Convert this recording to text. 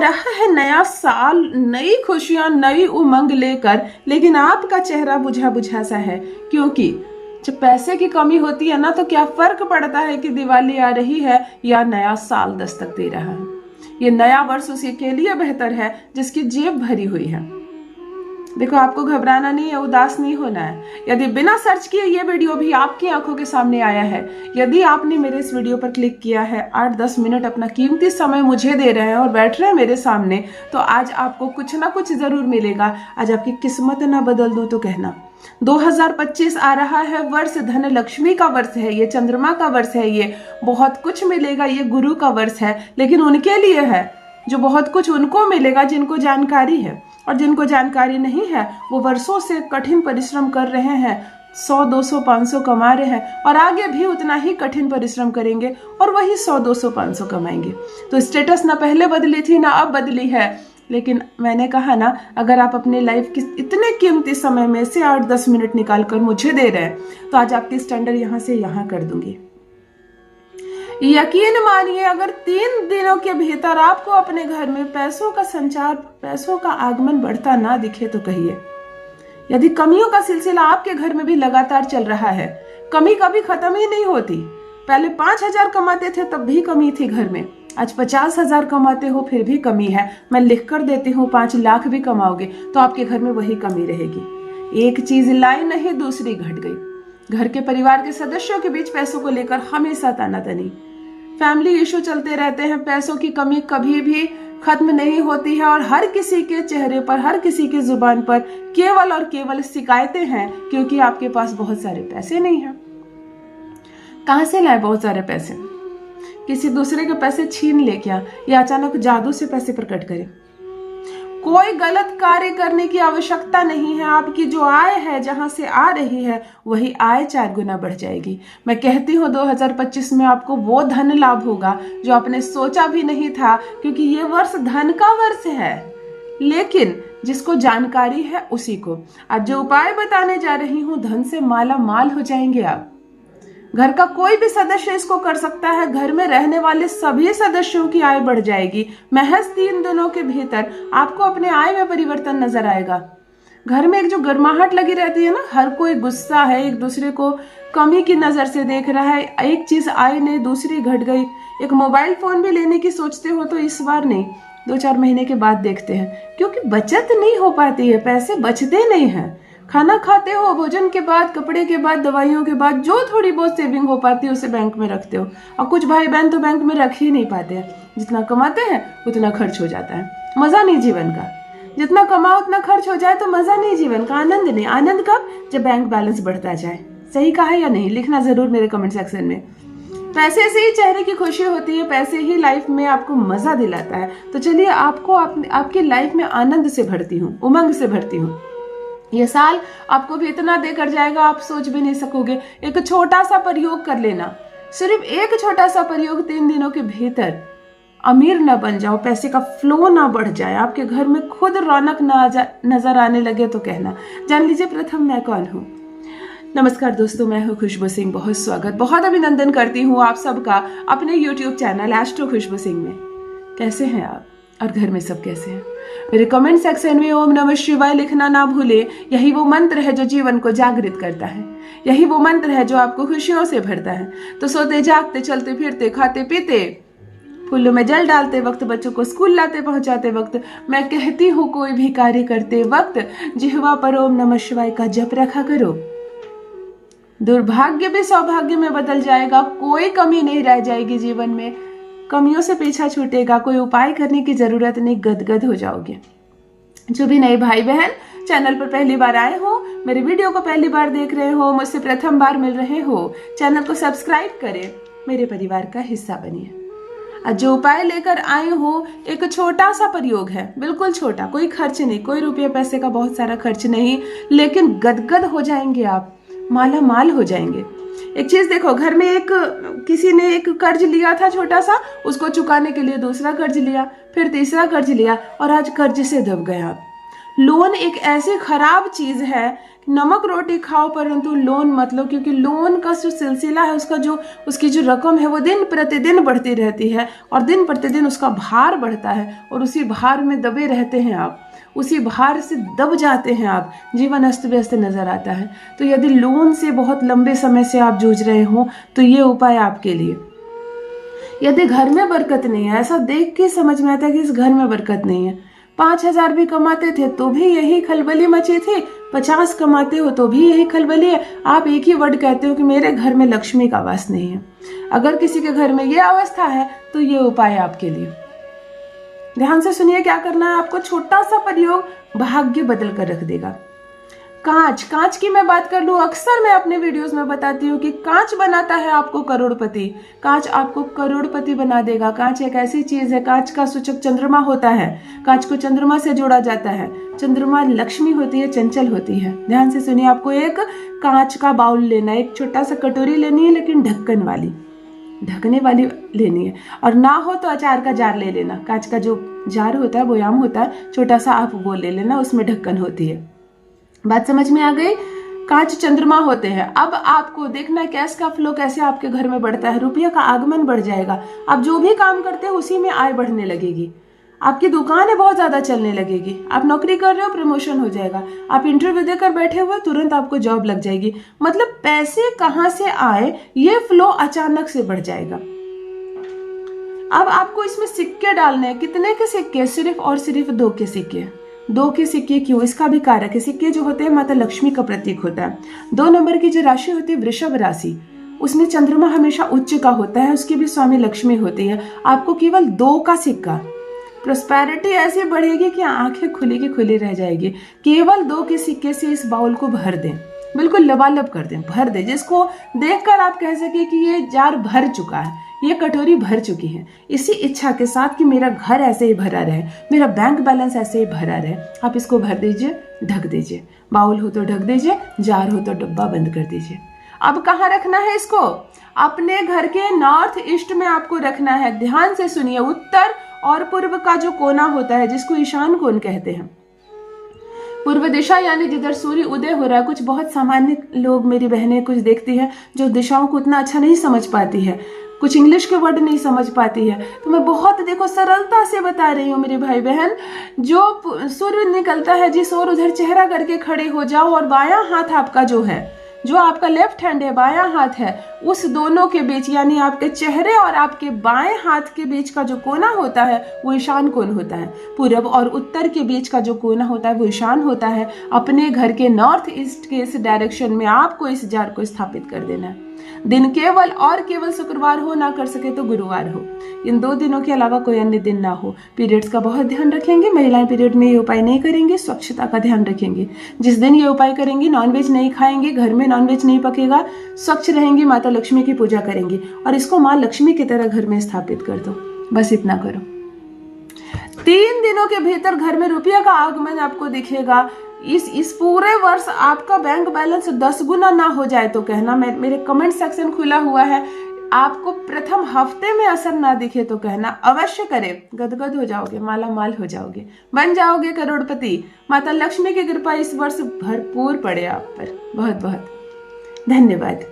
रहा है नया साल, नई खुशियां, नई उमंग लेकर, लेकिन आपका चेहरा बुझा बुझा सा है। क्योंकि जब पैसे की कमी होती है ना, तो क्या फर्क पड़ता है कि दिवाली आ रही है या नया साल दस्तक दे रहा है। ये नया वर्ष उसी के लिए बेहतर है जिसकी जेब भरी हुई है। देखो, आपको घबराना नहीं है, उदास नहीं होना है। यदि बिना सर्च किए ये वीडियो भी आपकी आंखों के सामने आया है, यदि आपने मेरे इस वीडियो पर क्लिक किया है, 8-10 मिनट अपना कीमती समय मुझे दे रहे हैं और बैठ रहे हैं मेरे सामने, तो आज आपको कुछ ना कुछ जरूर मिलेगा। आज आपकी किस्मत ना बदल दूं तो कहना। 2025 आ रहा है, वर्ष धन लक्ष्मी का वर्ष है, ये चंद्रमा का वर्ष है, ये बहुत कुछ मिलेगा, ये गुरु का वर्ष है। लेकिन उनके लिए है जो बहुत कुछ उनको मिलेगा जिनको जानकारी है, और जिनको जानकारी नहीं है वो वर्षों से कठिन परिश्रम कर रहे हैं, 100, 200, 500 कमा रहे हैं और आगे भी उतना ही कठिन परिश्रम करेंगे और वही 100, 200, 500 कमाएंगे। तो स्टेटस ना पहले बदली थी ना अब बदली है। लेकिन मैंने कहा ना, अगर आप अपने लाइफ के इतने कीमती समय में से 8-10 मिनट निकाल कर मुझे दे रहे हैं, तो आज आपकी स्टैंडर्ड यहाँ से यहाँ कर दूंगी। यकीन मानिए, अगर 3 दिनों के भीतर आपको अपने घर में पैसों का संचार, पैसों का आगमन बढ़ता ना दिखे तो कहिए। यदि कमियों का सिलसिला आपके घर में भी लगातार चल रहा है, कमी कभी खत्म ही नहीं होती। पहले 5,000 कमाते थे तब भी कमी थी घर में, आज 50,000 कमाते हो फिर भी कमी है। मैं लिख कर देती हूँ, 5 लाख भी कमाओगे तो आपके घर में वही कमी रहेगी। एक चीज लाई नहीं, दूसरी घट गई। घर के परिवार के सदस्यों के बीच पैसों को लेकर हमेशा तानातनी, फैमिली इशू चलते रहते हैं। पैसों की कमी कभी भी खत्म नहीं होती है और हर किसी के चेहरे पर, हर किसी की जुबान पर केवल और केवल शिकायतें हैं, क्योंकि आपके पास बहुत सारे पैसे नहीं हैं। कहां से लाए बहुत सारे पैसे? किसी दूसरे के पैसे छीन ले क्या, या अचानक जादू से पैसे प्रकट करे? कोई गलत कार्य करने की आवश्यकता नहीं है। आपकी जो आय है, जहां से आ रही है, वही आय 4 गुना बढ़ जाएगी। मैं कहती हूँ 2025 में आपको वो धन लाभ होगा जो आपने सोचा भी नहीं था, क्योंकि ये वर्ष धन का वर्ष है। लेकिन जिसको जानकारी है उसी को। आज जो उपाय बताने जा रही हूँ, धन से माला माल हो जाएंगे आप। घर का कोई भी सदस्य इसको कर सकता है। घर में रहने वाले सभी सदस्यों की आय बढ़ जाएगी। महज 3 दिनों के भीतर आपको अपने आय में परिवर्तन नजर आएगा। घर में एक जो गर्माहट लगी रहती है ना, हर कोई गुस्सा है, एक दूसरे को कमी की नजर से देख रहा है। एक चीज आय नहीं, दूसरी घट गई। एक मोबाइल फोन भी लेने की सोचते हो तो इस बार नहीं, 2-4 महीने के बाद देखते हैं, क्योंकि बचत नहीं हो पाती है, पैसे बचते नहीं है। खाना खाते हो, भोजन के बाद, कपड़े के बाद, दवाइयों के बाद जो थोड़ी बहुत सेविंग हो पाती है उसे बैंक में रखते हो। और कुछ भाई बहन तो बैंक में रख ही नहीं पाते हैं। जितना कमाते हैं उतना खर्च हो जाता है। मजा नहीं जीवन का। जितना कमाओ उतना खर्च हो जाए तो मजा नहीं जीवन का, आनंद नहीं। आनंद कब? जब बैंक बैलेंस बढ़ता जाए। सही कहा या नहीं? लिखना जरूर मेरे कमेंट सेक्शन में। पैसे से ही चेहरे की खुशी होती है, पैसे ही लाइफ में आपको मजा दिलाता है। तो चलिए, आपको आपकी लाइफ में आनंद से भरती हूँ, उमंग से भरती हूँ। ये साल आपको भी इतना देकर जाएगा, आप सोच भी नहीं सकोगे। एक छोटा सा प्रयोग कर लेना, सिर्फ एक छोटा सा प्रयोग, 3 दिनों के भीतर अमीर ना बन जाओ, पैसे का फ्लो ना बढ़ जाए, आपके घर में खुद रौनक नजर आने लगे तो कहना। जान लीजिए प्रथम मैं कौन हूँ। नमस्कार दोस्तों, मैं हूँ खुशबू सिंह। बहुत स्वागत, बहुत अभिनंदन करती हूँ आप सबका अपने YouTube चैनल एस्ट्रो खुशबू सिंह में। कैसे हैं आप और घर में सब कैसे हैं? मेरे कमेंट सेक्शन में ओम नमः शिवाय लिखना ना भूले। यही वो मंत्र है जो जीवन को जागृत करता है। यही वो मंत्र है जो आपको खुशियों से भरता है। तो सोते जागते, चलते फिरते, खाते पीते, फूलों में जल डालते वक्त, बच्चों को स्कूल लाते पहुंचाते वक्त, मैं कहती हूँ कोई भी कार्य करते वक्त जिह्वा पर ओम नमः शिवाय का जप रखा करो। दुर्भाग्य भी सौभाग्य में बदल जाएगा। कोई कमी नहीं रह जाएगी जीवन में। कमियों से पीछा छूटेगा। कोई उपाय करने की जरूरत नहीं, गदगद हो जाओगे। जो भी नए भाई बहन चैनल पर पहली बार आए हो, मेरे वीडियो को पहली बार देख रहे हो, मुझसे प्रथम बार मिल रहे हो, चैनल को सब्सक्राइब करें, मेरे परिवार का हिस्सा बनिए। आज जो उपाय लेकर आए हो, एक छोटा सा प्रयोग है, बिल्कुल छोटा, कोई खर्च नहीं, कोई रुपये पैसे का बहुत सारा खर्च नहीं, लेकिन गदगद हो जाएंगे आप, माला माल हो जाएंगे। एक चीज देखो, घर में किसी ने एक कर्ज लिया था छोटा सा, उसको चुकाने के लिए दूसरा कर्ज लिया, फिर तीसरा कर्ज लिया और आज कर्ज से दब गए आप। लोन एक ऐसी खराब चीज है नमक रोटी खाओ परंतु लोन मत लो, क्योंकि लोन का जो सिलसिला है उसकी जो रकम है वो दिन प्रतिदिन बढ़ती रहती है और दिन प्रतिदिन उसका भार बढ़ता है और उसी भार में दबे रहते हैं आप, उसी भार से दब जाते हैं आप, जीवन अस्त व्यस्त नजर आता है। तो यदि लोन से बहुत लंबे समय से आप जूझ रहे हो तो ये उपाय आपके लिए। यदि घर में बरकत नहीं है, ऐसा देख के समझ में आता है कि इस घर में बरकत नहीं है, 5,000 भी कमाते थे तो भी यही खलबली मची थी, 50 कमाते हो तो भी यही खलबली है, आप एक ही वर्ड कहते हो कि मेरे घर में लक्ष्मी का वास नहीं है। अगर किसी के घर में ये अवस्था है तो ये उपाय आपके लिए। ध्यान से सुनिए क्या करना है आपको। छोटा सा प्रयोग भाग्य बदल कर रख देगा। कांच की मैं बात कर लूं, अक्सर मैं अपने वीडियोस में बताती हूँ कि कांच बनाता है आपको करोड़पति, कांच आपको करोड़पति बना देगा। कांच एक ऐसी चीज है, कांच का सूचक चंद्रमा होता है, कांच को चंद्रमा से जोड़ा जाता है। चंद्रमा लक्ष्मी होती है, चंचल होती है। ध्यान से सुनिए, आपको एक कांच का बाउल लेना है, एक छोटा सा कटोरी लेनी है लेकिन ढकने वाली लेनी है, और ना हो तो अचार का जार ले लेना। कांच का जो जार होता है, बोयाम होता है छोटा सा, आप वो ले लेना, उसमें ढक्कन होती है। बात समझ में आ गई। कांच चंद्रमा होते हैं। अब आपको देखना है कैश का फ्लो कैसे आपके घर में बढ़ता है, रुपये का आगमन बढ़ जाएगा। आप जो भी काम करते हैं उसी में आय बढ़ने लगेगी। आपकी दुकान है बहुत ज्यादा चलने लगेगी। आप नौकरी कर रहे हो, प्रमोशन हो जाएगा। आप इंटरव्यू देकर बैठे हुए, तुरंत आपको जॉब लग जाएगी। मतलब पैसे कहां से आए, ये फ्लो अचानक से बढ़ जाएगा। अब आपको इसमें सिक्के डालने हैं। कितने के सिक्के? सिर्फ और सिर्फ 2 के सिक्के। 2 के सिक्के क्यों? इसका भी कारक है। सिक्के जो होते हैं माता लक्ष्मी का प्रतीक होता है। 2 नंबर की जो राशि होती है वृषभ राशि, उसमें चंद्रमा हमेशा उच्च का होता है, उसकी भी स्वामी लक्ष्मी होती है। आपको केवल 2 का सिक्का, प्रोस्पेरिटी ऐसी बढ़ेगी कि आंखें खुली की खुली रह जाएगी। केवल 2 के सिक्के से इस बाउल को भर दें, बिल्कुल लबालब कर दें, भर दें, जिसको देखकर आप कह सके कि ये जार भर चुका है, ये कटोरी भर चुकी है। इसी इच्छा के साथ कि मेरा घर ऐसे ही भरा रहे, मेरा बैंक बैलेंस ऐसे ही भरा रहे, आप इसको भर दीजिए, ढक दीजिए। बाउल हो तो ढक दीजिए, जार हो तो डब्बा बंद कर दीजिए। अब कहाँ रखना है इसको? अपने घर के नॉर्थ ईस्ट में आपको रखना है। ध्यान से सुनिए, उत्तर और पूर्व का जो कोना होता है, जिसको ईशान कोण कहते हैं, पूर्व दिशा यानी जिधर सूर्य उदय हो रहा है। कुछ बहुत सामान्य लोग, मेरी बहनें कुछ देखती हैं जो दिशाओं को उतना अच्छा नहीं समझ पाती है, कुछ इंग्लिश के वर्ड नहीं समझ पाती है, तो मैं बहुत देखो सरलता से बता रही हूँ मेरे भाई बहन। जो सूर्य निकलता है जिस ओर, उधर चेहरा करके खड़े हो जाओ और बायां हाथ आपका जो है, जो आपका लेफ्ट हैंड है, बायां हाथ है, उस दोनों के बीच यानी आपके चेहरे और आपके बाएं हाथ के बीच का जो कोना होता है वो ईशान कोण होता है। पूर्व और उत्तर के बीच का जो कोना होता है वो ईशान होता है। अपने घर के नॉर्थ ईस्ट के इस डायरेक्शन में आपको इस जार को स्थापित कर देना है। दिन केवल और केवल शुक्रवार हो, ना कर सके तो गुरुवार हो। इन 2 दिनों के अलावा कोई अन्य दिन ना हो। पीरियड्स का बहुत ध्यान रखेंगे। महिलाएं पीरियड में ये उपाय नहीं करेंगी। स्वच्छता का ध्यान रखेंगे। जिस दिन ये उपाय करेंगी नॉनवेज नहीं खाएंगे, घर में नॉनवेज नहीं पकेगा, स्वच्छ रहेंगी, माता लक्ष्मी की पूजा करेंगी और इसको माँ लक्ष्मी की तरह घर में स्थापित कर दो। बस इतना करो। 3 दिनों के भीतर घर में रुपये का आगमन आपको दिखेगा। इस पूरे वर्ष आपका बैंक बैलेंस 10 गुना ना हो जाए तो कहना। मेरे कमेंट सेक्शन खुला हुआ है। आपको प्रथम हफ्ते में असर ना दिखे तो कहना, अवश्य करे। गदगद हो जाओगे, माला माल हो जाओगे, बन जाओगे करोड़पति। माता लक्ष्मी की कृपा इस वर्ष भरपूर पड़े आप पर। बहुत बहुत धन्यवाद।